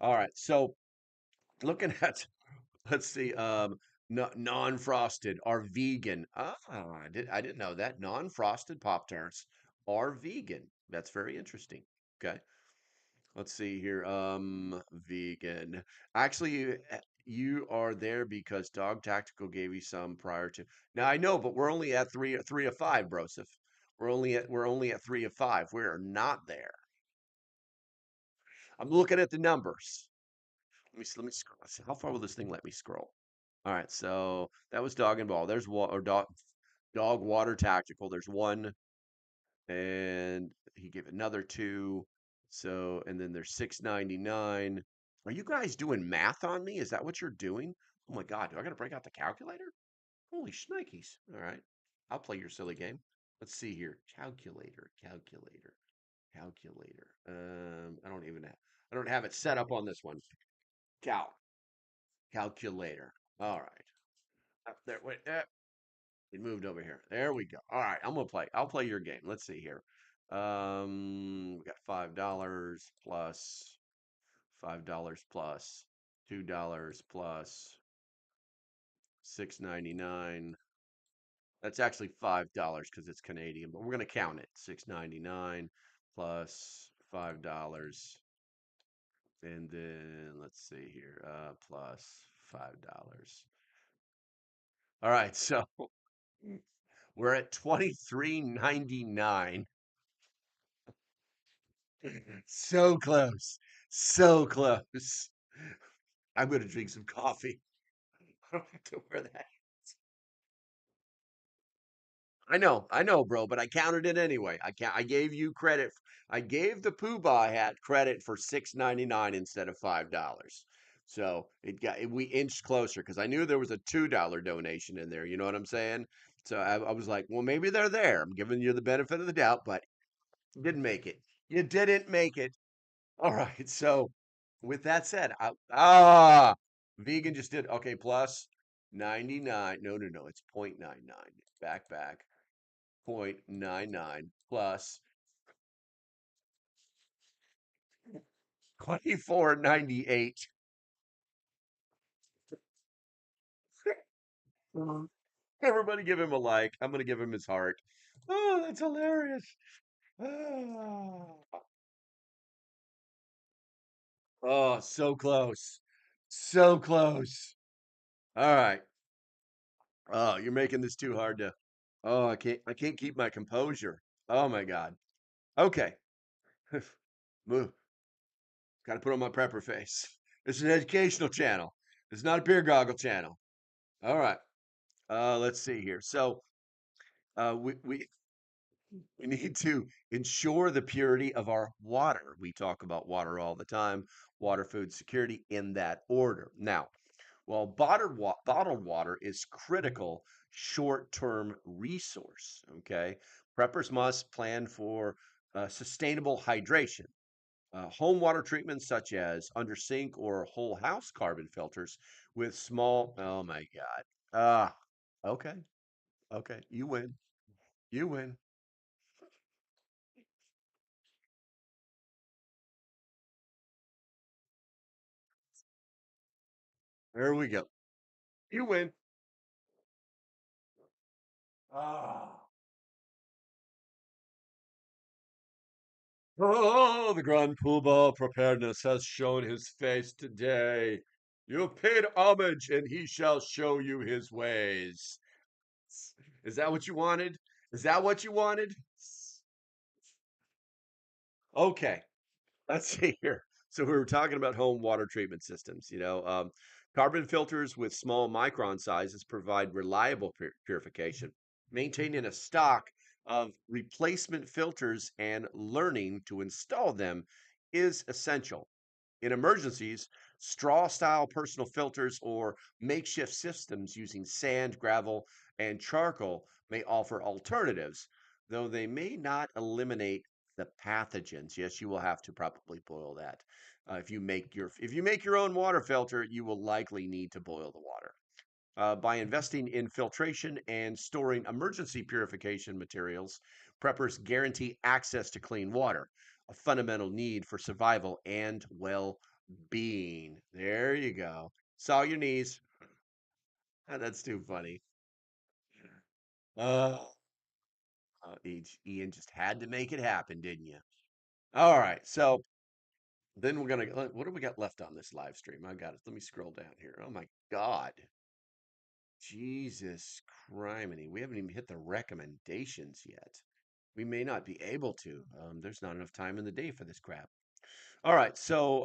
All right, so looking at, let's see, non-frosted are vegan. I didn't know that. Non-frosted Pop-Tarts are vegan. That's very interesting. Okay. Let's see here. Vegan. Actually, you are there because Dog Tactical gave you some prior to. Now I know, but we're only at three of five, Broseph. We're only at three of five. We're not there. I'm looking at the numbers. Let me scroll. How far will this thing let me scroll? All right, so that was Dog and Ball. There's one, or Dog Water Tactical. There's one, and he gave another two. So, and then there's 6.99. Are you guys doing math on me? Is that what you're doing? Oh my God, do I gotta break out the calculator? Holy shnikes. All right. I'll play your silly game. Let's see here. Calculator. I don't have it set up on this one. Cal. Calculator. All right. Up there. Wait. It moved over here. There we go. All right. I'm gonna play. I'll play your game. Let's see here. We got $5 plus $5 plus $2 plus 6.99. That's actually $5 because it's Canadian, but we're gonna count it. 6.99 plus $5, and then let's see here. Plus $5. All right. So we're at 23.99. So close. So close. I'm gonna drink some coffee. I don't have to wear that. I know, bro, but I counted it anyway. I gave you credit. I gave the Poobah hat credit for 6.99 instead of $5. So we inched closer because I knew there was a $2 donation in there. You know what I'm saying? So I was like, well, maybe they're there. I'm giving you the benefit of the doubt, but you didn't make it. You didn't make it. All right. So with that said, vegan just did okay, plus 99. No, no, no. It's 0.99. Back. 0.99 plus 24.98. Everybody give him a like. I'm gonna give him his heart. Oh, that's hilarious. Ah. Oh, so close. So close. All right. Oh, you're making this too hard to. Oh, I can't keep my composure. Oh my God. Okay. Move. Got to put on my prepper face. It's an educational channel. It's not a beer goggle channel. All right. Let's see here. So, we We need to ensure the purity of our water. We talk about water all the time, water, food security in that order. Now, while bottled water is critical short-term resource, okay, preppers must plan for sustainable hydration. Home water treatments such as under sink or whole house carbon filters with small, oh my God. Ah, okay, okay, you win. You win. There we go. You win. Ah. Oh, the Grand Poobah Preparedness has shown his face today. You have paid homage, and he shall show you his ways. Is that what you wanted? Is that what you wanted? Okay. Let's see here. So we were talking about home water treatment systems. Carbon filters with small micron sizes provide reliable purification. Maintaining a stock of replacement filters and learning to install them is essential. In emergencies, straw style personal filters or makeshift systems using sand, gravel, and charcoal may offer alternatives, though they may not eliminate the pathogens. Yes, you will have to probably boil that. If you make your own water filter, you will likely need to boil the water. By investing in filtration and storing emergency purification materials, preppers guarantee access to clean water, a fundamental need for survival and well-being. There you go. Saw your knees. That's too funny. Uh, Ian just had to make it happen, didn't you? All right. So then we're gonna. What do we got left on this live stream? I got it. Let me scroll down here. Oh my God. Jesus criminy. We haven't even hit the recommendations yet. We may not be able to. There's not enough time in the day for this crap. All right. So,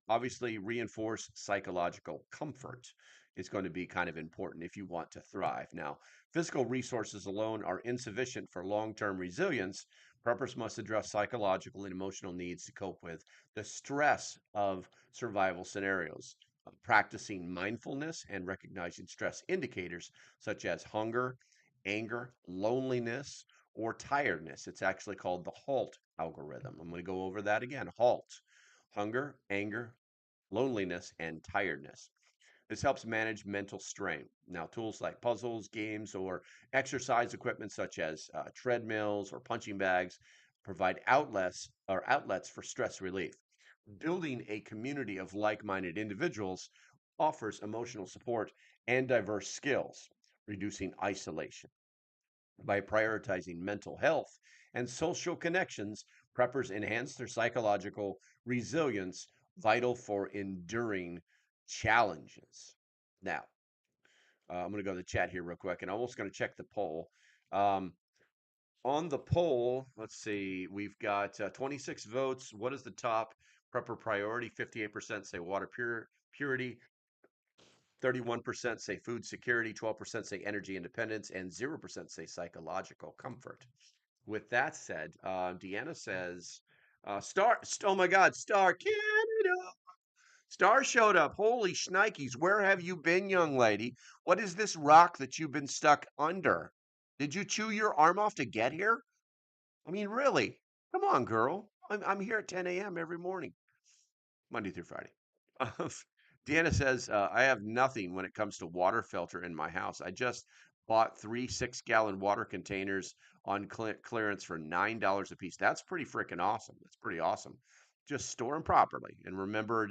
obviously, reinforce psychological comfort is going to be kind of important if you want to thrive. Now, physical resources alone are insufficient for long term resilience. Preppers must address psychological and emotional needs to cope with the stress of survival scenarios. Practicing mindfulness and recognizing stress indicators such as hunger, anger, loneliness, or tiredness. It's actually called the HALT algorithm. I'm going to go over that again. HALT: hunger, anger, loneliness, and tiredness. This helps manage mental strain. Now, tools like puzzles, games, or exercise equipment such as treadmills or punching bags provide outlets for stress relief. Building a community of like-minded individuals offers emotional support and diverse skills, reducing isolation. By prioritizing mental health and social connections, preppers enhance their psychological resilience, vital for enduring challenges. Now, I'm going to go to the chat here real quick, and I'm also going to check the poll. Um, on the poll, let's see, we've got 26 votes. What is the top prepper priority? 58% say purity, 31% say food security, 12% say energy independence, and 0% say psychological comfort. With that said, Deanna says, oh my God, Star Canada. Star showed up. Holy shnikes. Where have you been, young lady? What is this rock that you've been stuck under? Did you chew your arm off to get here? I mean, really? Come on, girl. I'm here at 10 a.m. every morning, Monday through Friday. Uh, Deanna says, I have nothing when it comes to water filter in my house. I just bought three 6-gallon water containers on clearance for $9 a piece. That's pretty freaking awesome. That's pretty awesome. Just store them properly and remember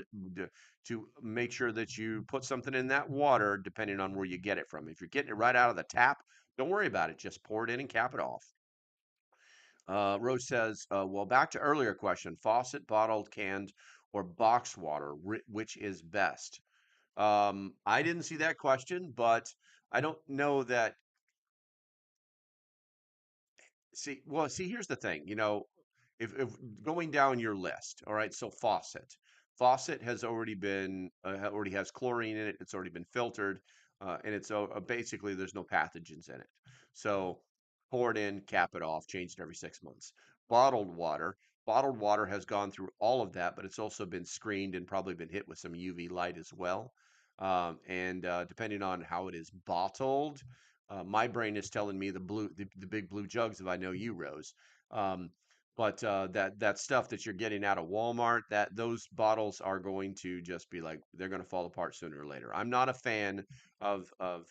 to make sure that you put something in that water depending on where you get it from. If you're getting it right out of the tap, don't worry about it. Just pour it in and cap it off. Rose says, well, back to earlier question, faucet, bottled, canned, or boxed water, which is best? I didn't see that question, but I don't know that. See, here's the thing, if going down your list, all right, so faucet has already been, already has chlorine in it, it's already been filtered, and it's basically there's no pathogens in it. So pour it in, cap it off, change it every 6 months. Bottled water, bottled water has gone through all of that, but it's also been screened and probably been hit with some UV light as well. And depending on how it is bottled, my brain is telling me the big blue jugs, if I know you, Rose. Um, but that stuff that you're getting out of Walmart, that those bottles are going to just be like they're going to fall apart sooner or later. I'm not a fan of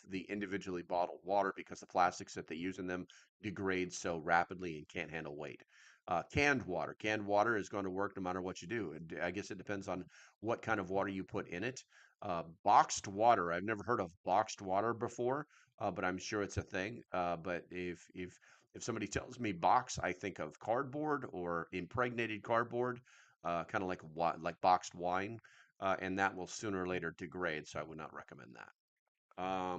the individually bottled water because the plastics that they use in them degrade so rapidly and can't handle weight. Canned water is going to work no matter what you do. And I guess it depends on what kind of water you put in it. Boxed water, I've never heard of boxed water before, but I'm sure it's a thing. But if somebody tells me box, I think of cardboard or impregnated cardboard, kind of like boxed wine, and that will sooner or later degrade. So I would not recommend that.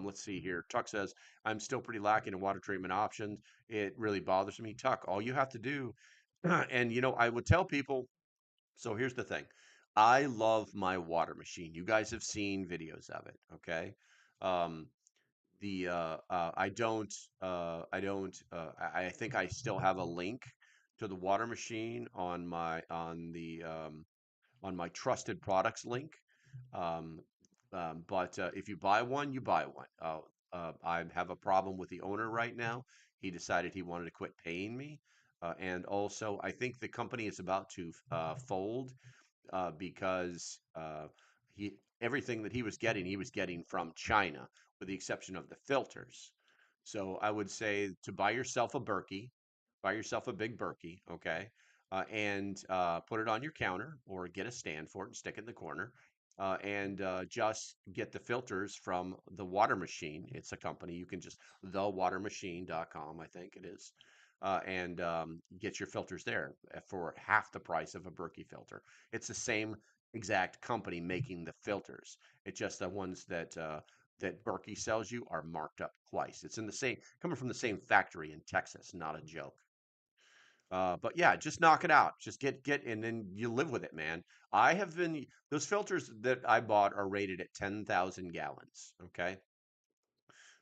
Let's see here. Tuck says, I'm still pretty lacking in water treatment options. It really bothers me. Tuck, all you have to do, and I would tell people, so here's the thing. I love my water machine. You guys have seen videos of it, okay? Um, the I don't I think I still have a link to the water machine on my trusted products link. Um, but if you buy one, you buy one. I have a problem with the owner right now. He decided he wanted to quit paying me. And also, I think the company is about to fold because he everything that he was getting from China, with the exception of the filters. So I would say to buy yourself a Berkey, buy yourself a big Berkey, okay, and put it on your counter or get a stand for it and stick it in the corner. And just get the filters from the water machine. It's a company. You can just thewatermachine.com, I think it is. And get your filters there for half the price of a Berkey filter. It's the same exact company making the filters. It's just the ones that Berkey sells you are marked up twice. It's in the same coming from the same factory in Texas, not a joke. But yeah, just knock it out. Just get, and then you live with it, man. I have been those filters that I bought are rated at 10,000 gallons. Okay.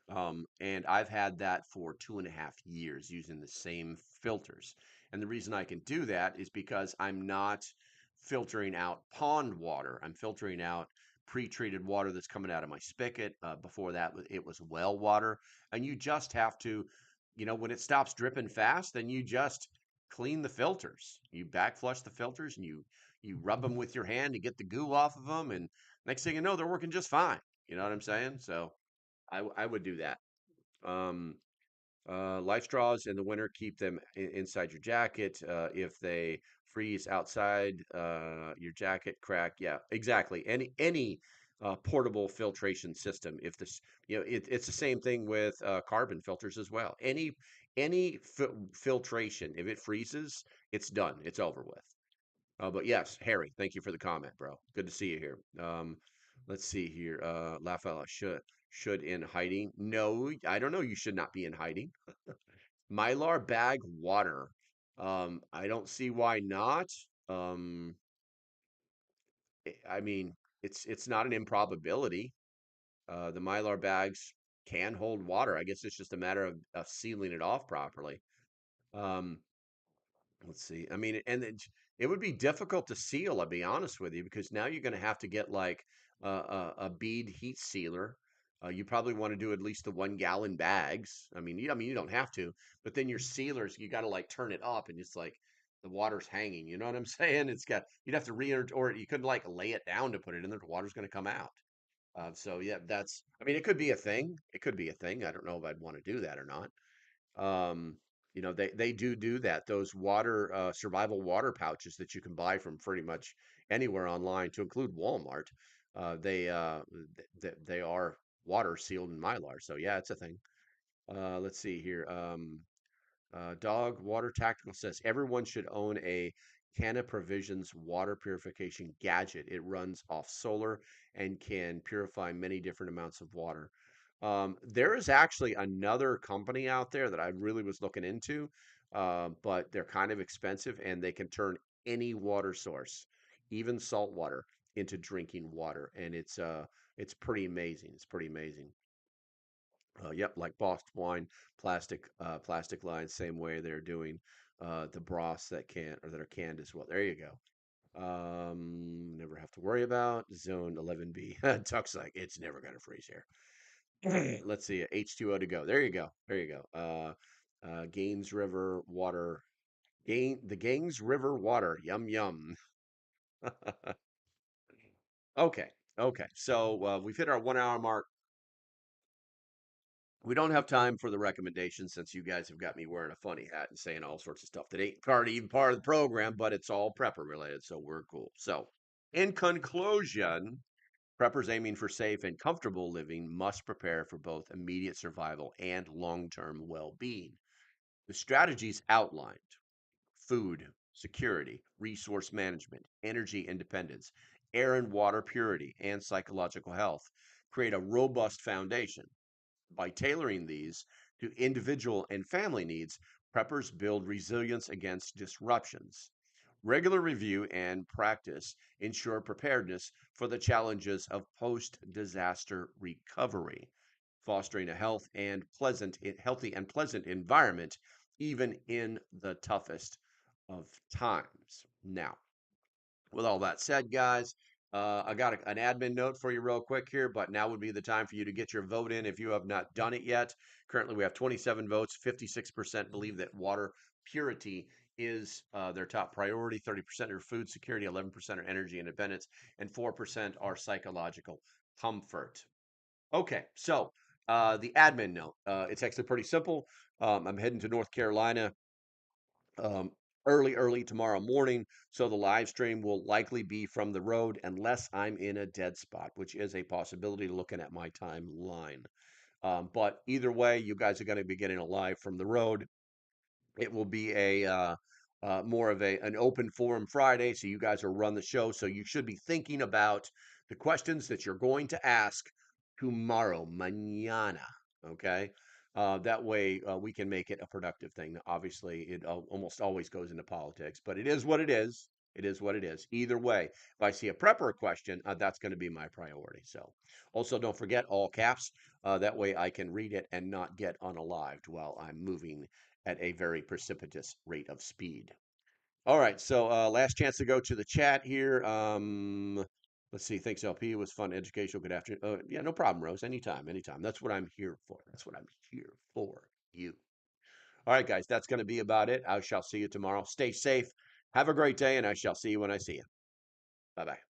And I've had that for 2.5 years using the same filters. And the reason I can do that is because I'm not filtering out pond water. I'm filtering out pre-treated water that's coming out of my spigot. Before that, it was well water. And you just have to, when it stops dripping fast, then you just clean the filters. You back flush the filters and you rub them with your hand to get the goo off of them. And next thing you know, they're working just fine. You know what I'm saying? So I would do that. Um, Life straws in the winter keep them inside your jacket. If they freeze outside your jacket, crack. Yeah, exactly. Any portable filtration system. If this, it's the same thing with carbon filters as well. Any filtration, if it freezes, it's done. It's over with. But yes, Harry, thank you for the comment, bro. Good to see you here. Let's see here. Lafayette should in hiding. No, I don't know. You should not be in hiding. Mylar bag water. I don't see why not. Um, I mean, it's not an improbability. The Mylar bags can hold water. I guess it's just a matter of sealing it off properly. Um, Let's see. I mean, and it would be difficult to seal, I'll be honest with you, because now you're going to have to get like a bead heat sealer. You probably want to do at least the 1 gallon bags. I mean, you don't have to, but then your sealers, you got to like turn it up, and it's like the water's hanging. You know what I'm saying? You'd have to or you couldn't like lay it down to put it in there. The water's going to come out. So yeah, I mean, it could be a thing. It could be a thing. I don't know if I'd want to do that or not. Um, they do that. Those water survival water pouches that you can buy from pretty much anywhere online, to include Walmart. They are water sealed in Mylar. So yeah, it's a thing. Let's see here. Dog Water Tactical says everyone should own a Canna Provisions water purification gadget. It runs off solar and can purify many different amounts of water. There is actually another company out there that I really was looking into, but they're kind of expensive and they can turn any water source, even salt water, into drinking water, and it's pretty amazing. It's pretty amazing. Yep, like Boston wine, plastic lines, same way they're doing the broths that can or that are canned as well. There you go. Never have to worry about zone 11B. Tuck's like it's never gonna freeze here. Let's see, H2O to go. There you go. There you go. Gaines River water. The Gaines River water. Yum yum. Okay. Okay. So we've hit our 1 hour mark. We don't have time for the recommendations since you guys have got me wearing a funny hat and saying all sorts of stuff that ain't even part of the program, but it's all prepper related, so we're cool. So, in conclusion, preppers aiming for safe and comfortable living must prepare for both immediate survival and long term well being. The strategies outlined food security, resource management, energy independence, air and water purity, and psychological health create a robust foundation. By tailoring these to individual and family needs, preppers build resilience against disruptions. Regular review and practice ensure preparedness for the challenges of post disaster recovery, fostering a healthy and pleasant environment, even in the toughest of times. Now, with all that said, guys, I got an admin note for you real quick here, but now would be the time for you to get your vote in if you have not done it yet. Currently, we have 27 votes. 56% believe that water purity is their top priority. 30% are food security, 11% are energy independence, and 4% are psychological comfort. Okay, so the admin note. It's actually pretty simple. I'm heading to North Carolina um, early tomorrow morning. So the live stream will likely be from the road unless I'm in a dead spot, which is a possibility looking at my timeline. But either way, you guys are going to be getting a live from the road. It will be a more of an open forum Friday, so you guys will run the show. So you should be thinking about the questions that you're going to ask tomorrow, mañana. Okay, that way we can make it a productive thing. Obviously, it almost always goes into politics, but it is what it is. It is what it is. Either way, if I see a prepper question, that's going to be my priority. So, also don't forget all caps. That way I can read it and not get unalived while I'm moving at a very precipitous rate of speed. All right, so last chance to go to the chat here. Let's see. Thanks, LP. It was fun, educational. Good afternoon. Yeah, no problem, Rose. Anytime, anytime. That's what I'm here for. That's what I'm here for. You. All right, guys. That's going to be about it. I shall see you tomorrow. Stay safe. Have a great day, and I shall see you when I see you. Bye bye.